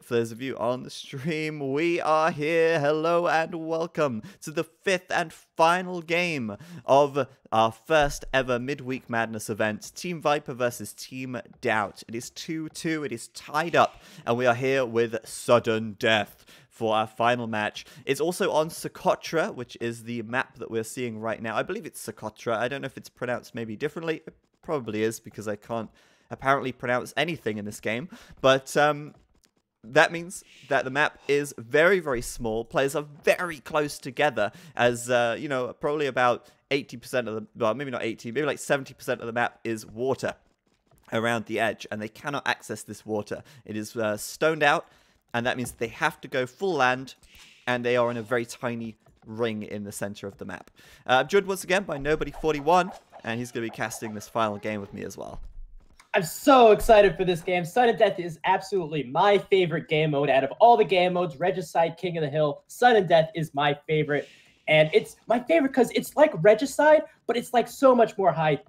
For those of you on the stream, we are here. Hello and welcome to the 5th and final game of our first ever Midweek Madness event, Team Viper versus Team Doubt. It is 2-2, it is tied up, and we are here with Sudden Death for our final match. It's also on Socotra, which is the map that we're seeing right now. I believe it's Socotra. I don't know if it's pronounced maybe differently. It probably is, because I can't apparently pronounce anything in this game, but that means that the map is very, very small. Players are very close together, as, you know, probably about 80% of the, well, maybe not 80, maybe like 70% of the map is water around the edge, and they cannot access this water. It is stoned out, and that means they have to go full land, and they are in a very tiny ring in the center of the map. I'm joined once again by Nobody41, and he's going to be casting this final game with me as well. I'm so excited for this game. Sudden Death is absolutely my favorite game mode out of all the game modes. Regicide, King of the Hill. Sudden Death is my favorite. And it's my favorite because it's like Regicide, but it's like so much more high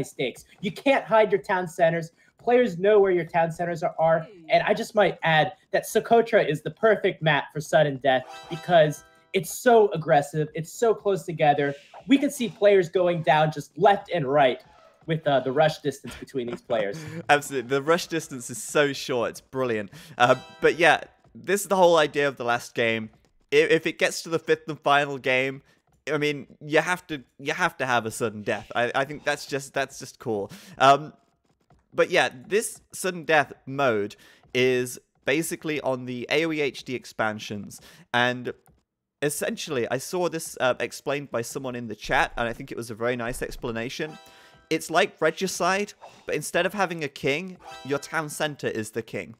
stakes. You can't hide your town centers. Players know where your town centers are. And I just might add that Socotra is the perfect map for Sudden Death because it's so aggressive. It's so close together. We can see players going down just left and right with the rush distance between these players. Absolutely. The rush distance is so short. It's brilliant. But yeah, this is the whole idea of the last game. If it gets to the 5th and final game, I mean, you have to have a sudden death. I think that's just cool. But yeah, this sudden death mode is basically on the AoE HD expansions, and essentially I saw this explained by someone in the chat, and I think it was a very nice explanation. It's like Regicide, but instead of having a king, your town center is the king.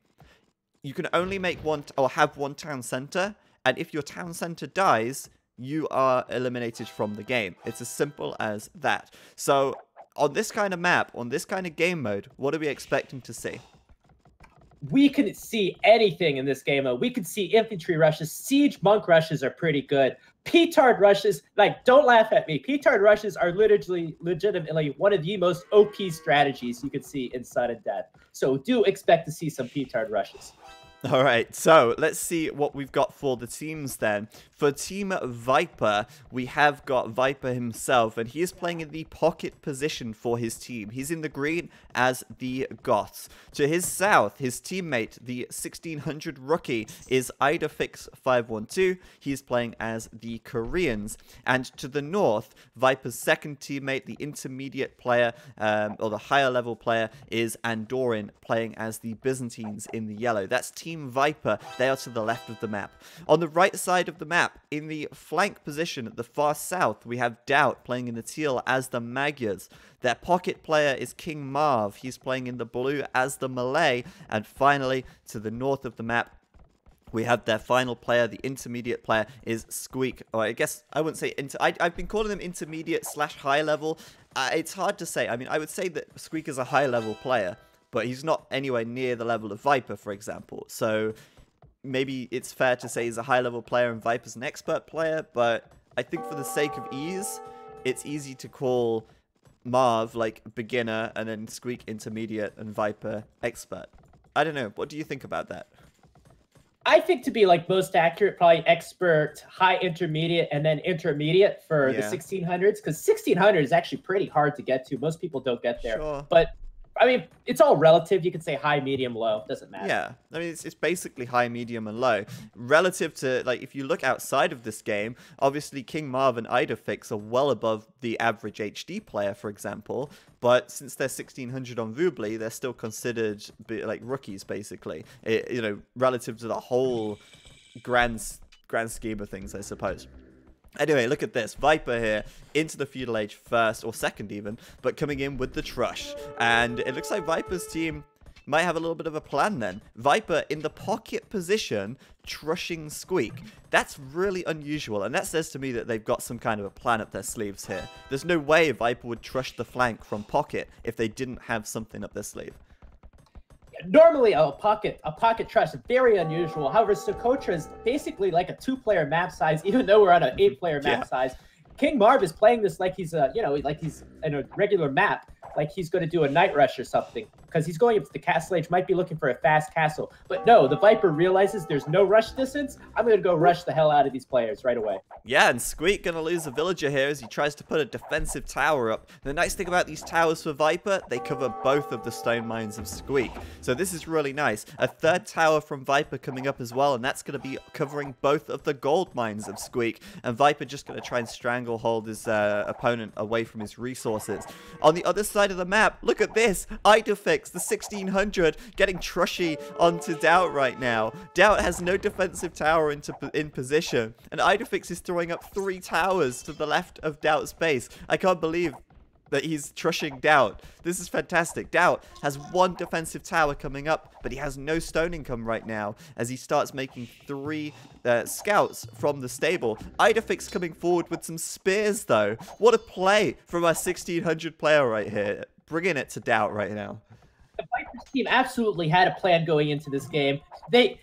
You can only make one or have one town center, and if your town center dies, you are eliminated from the game. It's as simple as that. So on this kind of map, on this kind of game mode, what are we expecting to see? We can see anything in this game mode. We can see infantry rushes. Siege monk rushes are pretty good. Petard rushes, like, don't laugh at me. Petard rushes are legitimately one of the most OP strategies you can see in Sudden Death. So do expect to see some Petard rushes. All right, so let's see what we've got for the teams then. For Team Viper, we have got Viper himself, and he is playing in the pocket position for his team. He's in the green as the Goths. To his south, his teammate, the 1600 rookie, is Idafix512. He's playing as the Koreans. And to the north, Viper's second teammate, the intermediate player, or the higher level player, is Andoran, playing as the Byzantines in the yellow. That's Team Viper. They are to the left of the map. On the right side of the map, in the flank position at the far south, we have Doubt playing in the teal as the Magyars. Their pocket player is King Marv. He's playing in the blue as the Malay. And finally, to the north of the map, we have their final player, the intermediate player, is Squeak. Or I guess I wouldn't say I've been calling them intermediate / high level. It's hard to say. I mean, I would say that Squeak is a high level player, but he's not anywhere near the level of Viper, for example. So maybe it's fair to say he's a high-level player and Viper's an expert player, but I think for the sake of ease, it's easy to call Marv, like, beginner, and then Squeak intermediate, and Viper expert. I don't know. What do you think about that? I think to be, like, most accurate, probably expert, high intermediate, and then intermediate for the 1600s, because 1600 is actually pretty hard to get to. Most people don't get there. Sure. But I mean, it's all relative. You can say high, medium, low. Doesn't matter. Yeah. I mean, it's basically high, medium, and low. Relative to, like, if you look outside of this game, obviously King Marv and Idafix are well above the average HD player, for example. But since they're 1600 on Voobly, they're still considered, like, rookies, basically. You know, relative to the whole grand scheme of things, I suppose. Anyway, look at this. Viper here into the Feudal Age first, or second even, but coming in with the Trush. And it looks like Viper's team might have a little bit of a plan then. Viper in the pocket position, trushing Squeak. That's really unusual, and that says to me that they've got some kind of a plan up their sleeves here. There's no way Viper would trush the flank from pocket if they didn't have something up their sleeve. Normally, a pocket trush is very unusual. However, Socotra is basically like a 2-player map size, even though we're on an 8-player map size. King Marv is playing this like he's like he's in a regular map, like he's going to do a night rush or something. because he's going up to the castle age, might be looking for a fast castle. But no, the Viper realizes there's no rush distance. I'm going to go rush the hell out of these players right away. Yeah, and Squeak going to lose a villager here as he tries to put a defensive tower up. The nice thing about these towers for Viper, they cover both of the stone mines of Squeak. So this is really nice. A third tower from Viper coming up as well, and that's going to be covering both of the gold mines of Squeak. And Viper just going to try and stranglehold his opponent away from his resources. On the other side of the map, look at this. Idefix, the 1600, getting Trushy onto Doubt right now. Doubt has no defensive tower in position, and Idefix is throwing up 3 towers to the left of Doubt's base. I can't believe that he's trushing Doubt. This is fantastic. Doubt has 1 defensive tower coming up, but he has no stone income right now as he starts making 3 scouts from the stable. Idefix coming forward with some spears, though. What a play from our 1600 player right here. Bringing it to Doubt right now. The Vipers team absolutely had a plan going into this game. They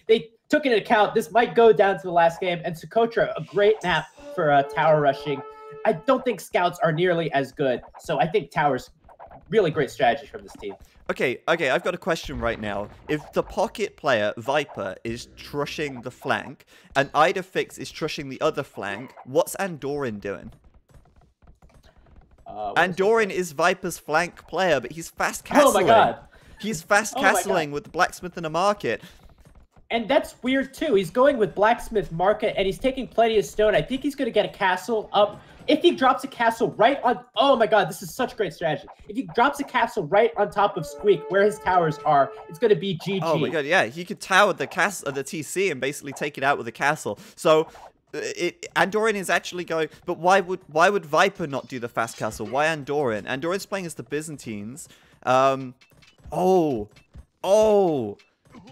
took into account this might go down to the last game, and Socotra, a great map for tower rushing. I don't think scouts are nearly as good, so I think towers, really great strategy from this team. Okay, I've got a question right now. If the pocket player, Viper, is trushing the flank, and Idefix is trushing the other flank, what's Andoran doing? Andoran is Viper's flank player, but he's fast castling. Oh my god. He's fast castling with the blacksmith in a market. And that's weird too. He's going with blacksmith market, and he's taking plenty of stone. I think he's going to get a castle up. If he drops a castle right on... Oh my god, this is such great strategy. If he drops a castle right on top of Squeak, where his towers are, it's going to be GG. Oh my god, yeah. He could tower the TC and basically take it out with a castle. So... Andoran is actually going, but why would Viper not do the fast castle? Why Andoran? Andoran's playing as the Byzantines.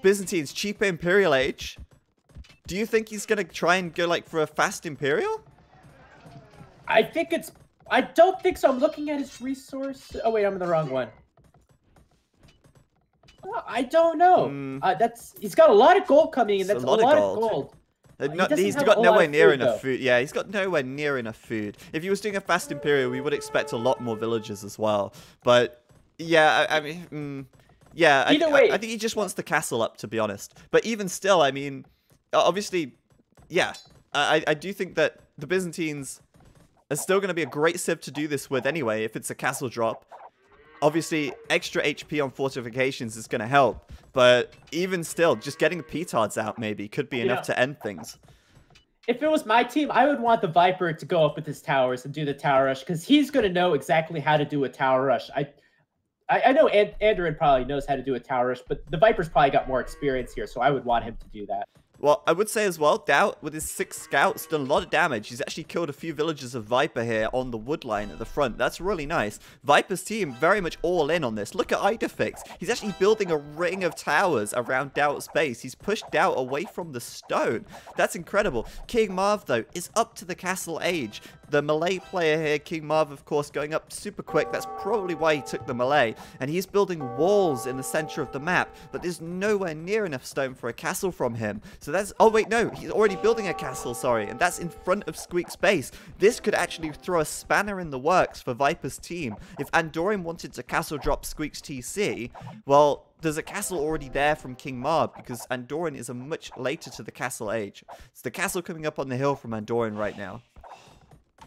Byzantines, cheap Imperial Age. Do you think he's gonna try and go like for a fast Imperial? I don't think so. I'm looking at his resource. Oh wait, I'm in the wrong one. I don't know. He's got a lot of gold coming in. That's a lot of gold. He's got nowhere near enough food. Yeah, he's got nowhere near enough food. If he was doing a fast Imperial, we would expect a lot more villagers as well. But yeah, I mean, yeah. Either way, I think he just wants the castle up, to be honest. But even still, I mean, obviously, yeah, I do think that the Byzantines are still going to be a great civ to do this with anyway, if it's a castle drop. Obviously, extra HP on fortifications is going to help, but even still, just getting the petards out maybe could be enough to end things. If it was my team, I would want the Viper to go up with his towers and do the tower rush, because he's going to know exactly how to do a tower rush. I know Andoran probably knows how to do a tower rush, but the Viper's probably got more experience here, so I would want him to do that. Well, I would say as well, Doubt, with his 6 scouts, done a lot of damage. He's actually killed a few villagers of Viper here on the wood line at the front. That's really nice. Viper's team very much all in on this. Look at Idefix. He's actually building a ring of towers around Doubt's base. He's pushed Doubt away from the stone. That's incredible. King Marv, though, is up to the castle age. The melee player here, King Marv, of course, going up super quick. That's probably why he took the melee. And he's building walls in the center of the map, but there's nowhere near enough stone for a castle from him. So that's... Oh, wait, no. He's already building a castle, sorry. And that's in front of Squeak's base. This could actually throw a spanner in the works for Viper's team. If Andoran wanted to castle drop Squeak's TC, well... There's a castle already there from King Marv, because Andoran is a much later to the castle age. It's the castle coming up on the hill from Andoran right now.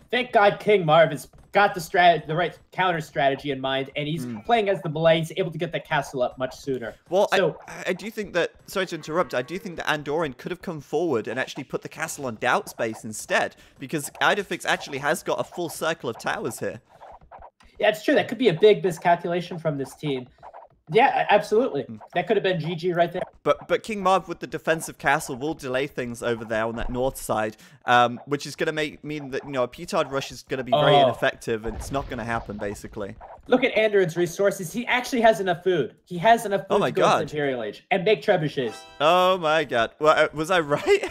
Thank God King Marv has got the right counter strategy in mind, and he's playing as the melee. He's able to get that castle up much sooner. Well, so, I do think that, sorry to interrupt, I do think that Andoran could have come forward and actually put the castle on Doubt's base instead, because Idefix actually has got a full circle of towers here. Yeah, it's true. That could be a big miscalculation from this team. Yeah, absolutely. That could have been GG right there. But King Marv with the defensive castle will delay things over there on that north side, which is going to mean that, you know, a petard rush is going to be very ineffective, and it's not going to happen, basically. Look at Andoran's resources. He actually has enough food. He has enough food to go to the Imperial Age and make trebuchets. Oh my god. Well, was I right?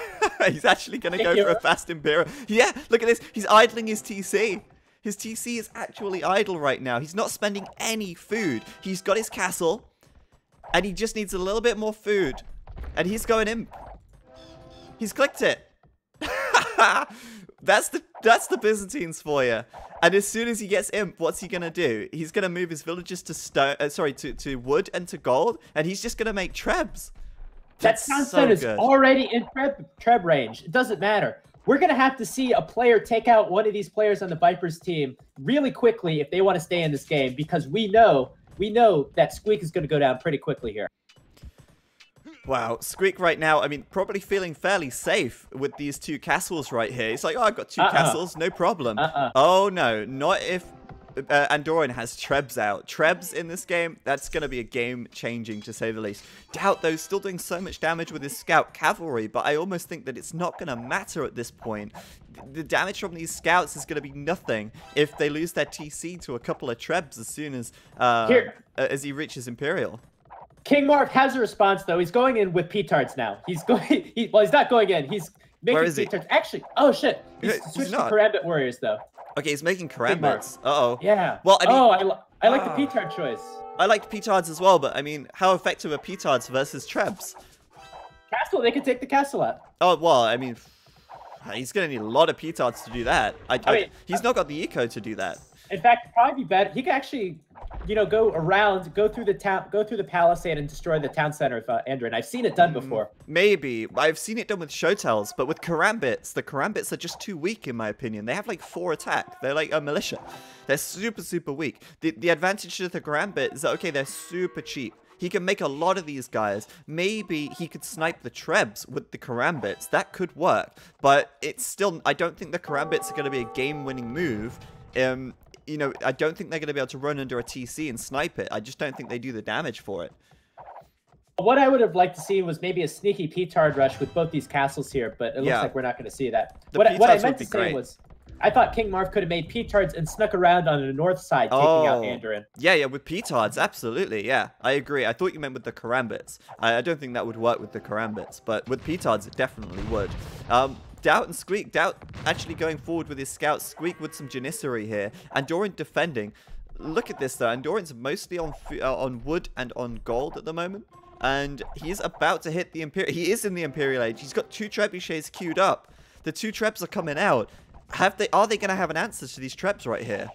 He's actually going to go for a fast Imperial. Yeah, look at this. He's idling his TC. His TC is actually idle right now. He's not spending any food. He's got his castle, and he just needs a little bit more food. And he's going in. He's clicked it. That's the Byzantines for you. And as soon as he gets imp, what's he gonna do? He's gonna move his villagers to stone. To wood and to gold, and he's just gonna make trebs. That town center is already in treb range. It doesn't matter. We're gonna have to see a player take out one of these players on the Vipers team really quickly if they want to stay in this game, because we know that Squeak is gonna go down pretty quickly here. Wow, Squeak right now, I mean, probably feeling fairly safe with these 2 castles right here. He's like, oh, I've got 2 castles, no problem. Oh, no, not if Andorian has Trebs out. Trebs in this game, that's going to be a game-changing, to say the least. Doubt, though, still doing so much damage with his Scout Cavalry, but I almost think that it's not going to matter at this point. The damage from these Scouts is going to be nothing if they lose their TC to a couple of Trebs as soon as he reaches Imperial. King Marv has a response, though. He's going in with P-Tards now. He's going. Well, he's not going in. He's making P-Tards. Actually, oh shit. He's switched to Karambit Warriors, though. Okay, he's making Karambits. Uh-oh. Yeah. Well, I mean, I like the P-Tard choice. I like P-Tards as well, but I mean, how effective are P-Tards versus Trebs? Castle, they can take the castle out. Oh, well, I mean, he's going to need a lot of P-Tards to do that. I mean, he's not got the eco to do that. In fact, it'd probably be better. He could actually, go around, go through the palisade and destroy the town center of Andorian. I've seen it done before. Maybe. I've seen it done with Showtells, but with Karambits, the Karambits are just too weak, in my opinion. They have like 4 attack. They're like a militia. They're super, super weak. The advantage of the Karambit is that, okay, they're super cheap. He can make a lot of these guys. Maybe he could snipe the Trebs with the Karambits. That could work. But it's still, I don't think the Karambits are going to be a game-winning move. I don't think they're going to be able to run under a TC and snipe it. I just don't think they do the damage for it. What I would have liked to see was maybe a sneaky P-Tard rush with both these castles here, but it looks like we're not going to see that. What I meant to say was, I thought King Marv could have made P-Tards and snuck around on the north side, taking out Andorian. Yeah, with P-Tards, absolutely, yeah. I agree. I thought you meant with the Karambits. I don't think that would work with the Karambits, but with P-Tards, it definitely would. Doubt and Squeak. Doubt actually going forward with his scouts. Squeak with some Janissary here. Andorian defending. Look at this, though. Andorian's mostly on wood and on gold at the moment. And he's about to hit the Imperial. He is in the Imperial Age. He's got 2 trebuchets queued up. The 2 trebs are coming out. Are they going to have an answer to these trebs right here?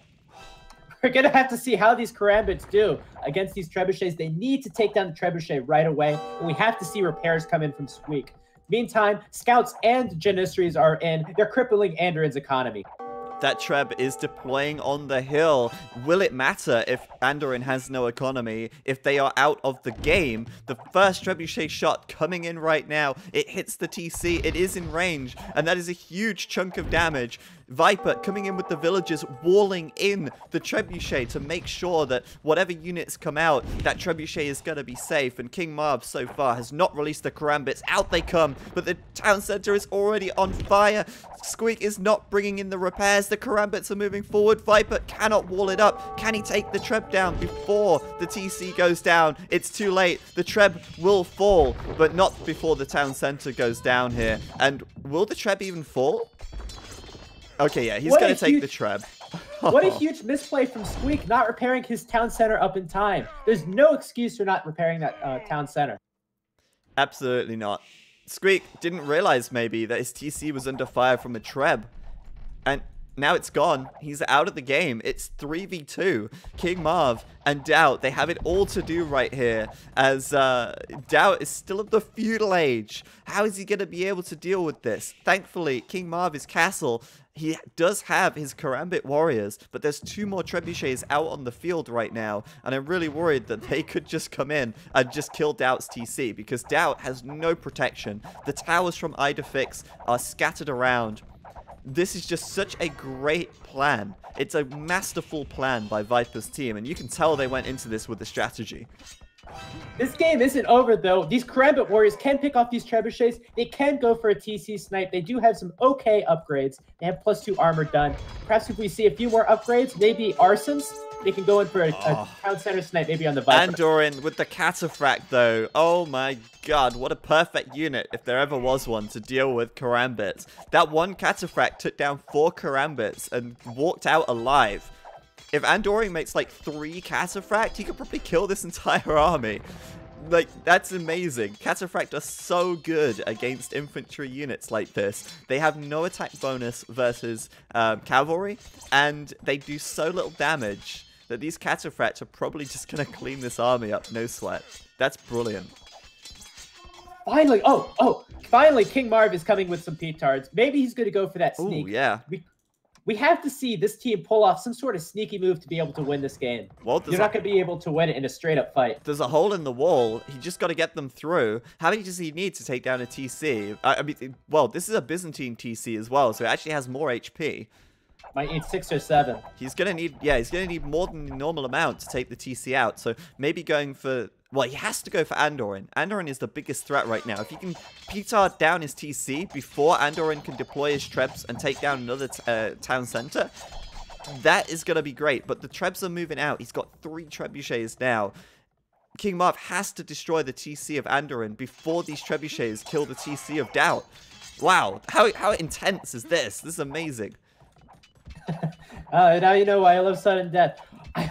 We're going to have to see how these Karambits do against these trebuchets. They need to take down the trebuchet right away. And we have to see repairs come in from Squeak. Meantime, Scouts and Janissaries are in. They're crippling Andorian's economy. That Treb is deploying on the hill. Will it matter if Andorian has no economy? If they are out of the game? The first trebuchet shot coming in right now. It hits the TC. It is in range. And that is a huge chunk of damage. Viper coming in with the villagers, walling in the trebuchet to make sure that whatever units come out, that trebuchet is going to be safe. And King Marv so far has not released the Karambits. Out they come, but the town center is already on fire. Squeak is not bringing in the repairs. The Karambits are moving forward. Viper cannot wall it up. Can he take the Treb down before the TC goes down? It's too late. The Treb will fall, but not before the town center goes down here. And will the Treb even fall? Okay, yeah, he's going to take the Treb. What a huge misplay from Squeak, not repairing his town center up in time. There's no excuse for not repairing that town center. Absolutely not. Squeak didn't realize maybe that his TC was under fire from a Treb. And now it's gone. He's out of the game. It's 3v2. King Marv and Doubt, they have it all to do right here. As Doubt is still of the feudal age. How is he going to be able to deal with this? Thankfully, King Marv is castle. He does have his Karambit warriors, but there's 2 more trebuchets out on the field right now, and I'm really worried that they could just come in and just kill Doubt's TC, because Doubt has no protection. The towers from Idefix are scattered around. This is just such a great plan. It's a masterful plan by Viper's team, and you can tell they went into this with a strategy. This game isn't over, though. These Karambit warriors can pick off these trebuchets. They can go for a TC snipe. They do have some okay upgrades. They have +2 armor done. Perhaps if we see a few more upgrades, maybe arsons, they can go in for a town center snipe, maybe on the Viper. Andorian with the Cataphract, though. Oh my god, what a perfect unit, if there ever was one, to deal with Karambits. That one Cataphract took down 4 Karambits and walked out alive. If Andorian makes like 3 Cataphract, he could probably kill this entire army. Like, that's amazing. Cataphract are so good against infantry units like this. They have no attack bonus versus cavalry, and they do so little damage that these Cataphracts are probably just going to clean this army up, no sweat. That's brilliant. Finally, finally, King Marv is coming with some petards. Maybe he's going to go for that sneak. Ooh, yeah. We have to see this team pull off some sort of sneaky move to be able to win this game. Well, you're not going to be able to win it in a straight-up fight. There's a hole in the wall. He just got to get them through. How many does he need to take down a TC? I mean, well, this is a Byzantine TC as well, so it actually has more HP. Might need 6 or 7. He's gonna need, he's gonna need more than the normal amount to take the TC out. So maybe going for, well, he has to go for Andoran. Andoran is the biggest threat right now. If he can petard down his TC before Andoran can deploy his Trebs and take down another town center, that is gonna be great. But the Trebs are moving out. He's got 3 Trebuchets now. King Marv has to destroy the TC of Andoran before these Trebuchets kill the TC of Doubt. Wow, how intense is this? This is amazing. Now you know why I love sudden death. I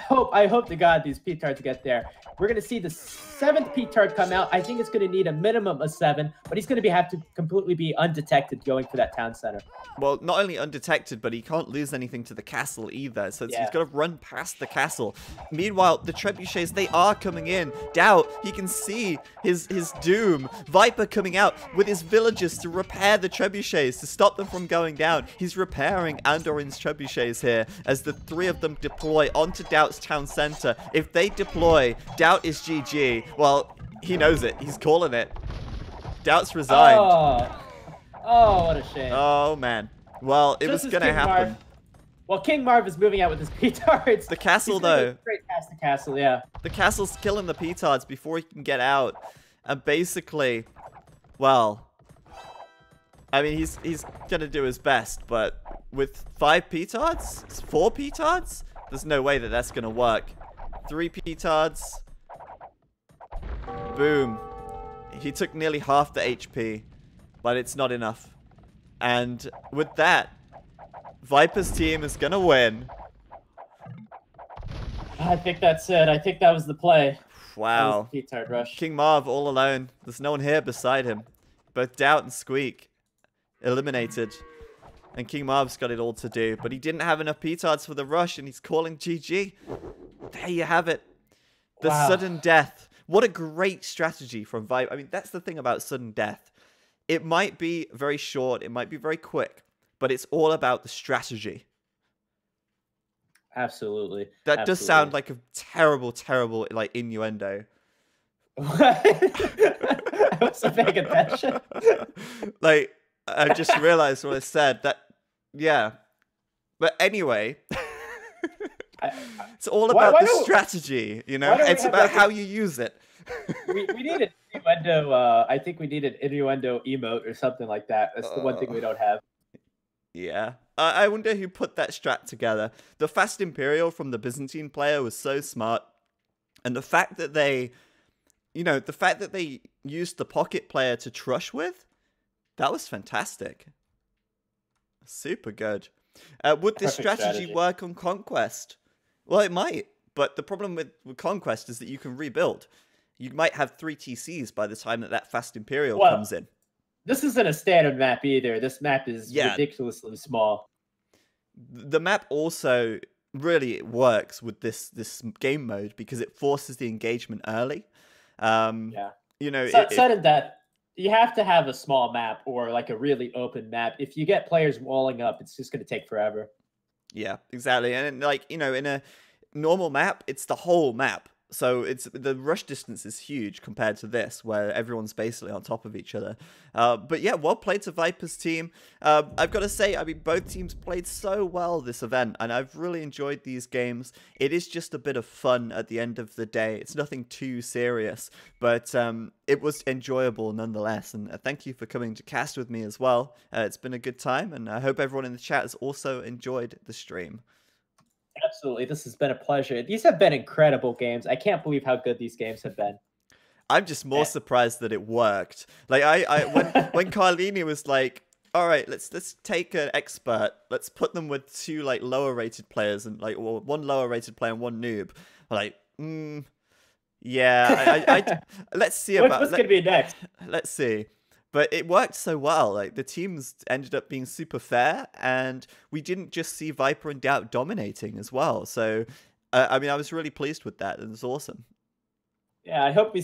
hope to God these petards get there. We're going to see the 7th petard come out. I think it's going to need a minimum of 7, but he's going to have to completely be undetected going for that town center. Well, not only undetected, but he can't lose anything to the castle either. So he's got to run past the castle. Meanwhile, the trebuchets, they are coming in. Doubt, he can see his doom. Viper coming out with his villagers to repair the trebuchets, to stop them from going down. He's repairing Andoran's trebuchets here as the 3 of them deploy onto Doubt's town center. If they deploy, Doubt is GG. Well, he knows it. He's calling it. Doubt's resigned. Oh, what a shame. Oh, man. Well, it was going to happen. Marv. Well, King Marv is moving out with his petards. The castle, though. Straight past the castle, yeah. The castle's killing the petards before he can get out. And basically, well, I mean, he's going to do his best, but with 5 petards? 4 petards? There's no way that that's going to work. 3 petards. Boom. He took nearly half the HP. But it's not enough. And with that, Viper's team is going to win. I think that's it. I think that was the play. Wow. That was the petard rush. King Marv all alone. There's no one here beside him. Both Doubt and Squeak eliminated. And King Marv's got it all to do. But he didn't have enough petards for the rush, and he's calling GG. There you have it. The sudden death. What a great strategy from Viper. I mean, that's the thing about sudden death. It might be very short, it might be very quick, but it's all about the strategy. Absolutely. That does sound like a terrible, terrible, like, innuendo. What? I wasn't paying attention. Like, I just realized what I said. That, yeah. But anyway, it's all about the strategy, you know? It's about how you use it. we need an innuendo. I think we need an innuendo emote or something like that. That's the one thing we don't have. Yeah. I wonder who put that strat together. The Fast Imperial from the Byzantine player was so smart. And the fact that they, used the pocket player to trush with, that was fantastic. Super good. Would this strategy work on Conquest? Well, it might. But the problem with Conquest is that you can rebuild. You might have 3 TCs by the time that Fast Imperial comes in. This isn't a standard map either. This map is ridiculously small. The map also really works with this game mode because it forces the engagement early. Sudden death. You have to have a small map or like a really open map. If you get players walling up, it's just going to take forever. Yeah, exactly. And in a normal map, it's the whole map. So the rush distance is huge compared to this, where everyone's basically on top of each other. But yeah, well played to Viper's team. I've got to say, I mean, both teams played so well this event, and I've really enjoyed these games. It is just a bit of fun at the end of the day. It's nothing too serious, but it was enjoyable nonetheless. And thank you for coming to cast with me as well. It's been a good time, and I hope everyone in the chat has also enjoyed the stream. Absolutely. This has been a pleasure. These have been incredible games. I can't believe how good these games have been. I'm just more surprised that it worked. Like when Carlini was like, all right, let's take an expert. Let's put them with 2 like lower rated players and like one lower rated player and 1 noob. Like, Yeah, let's see What's gonna be next? let's see. But it worked so well. Like the teams ended up being super fair, and we didn't just see Viper and Doubt dominating as well. So, I mean, I was really pleased with that. It was awesome. Yeah, I hope we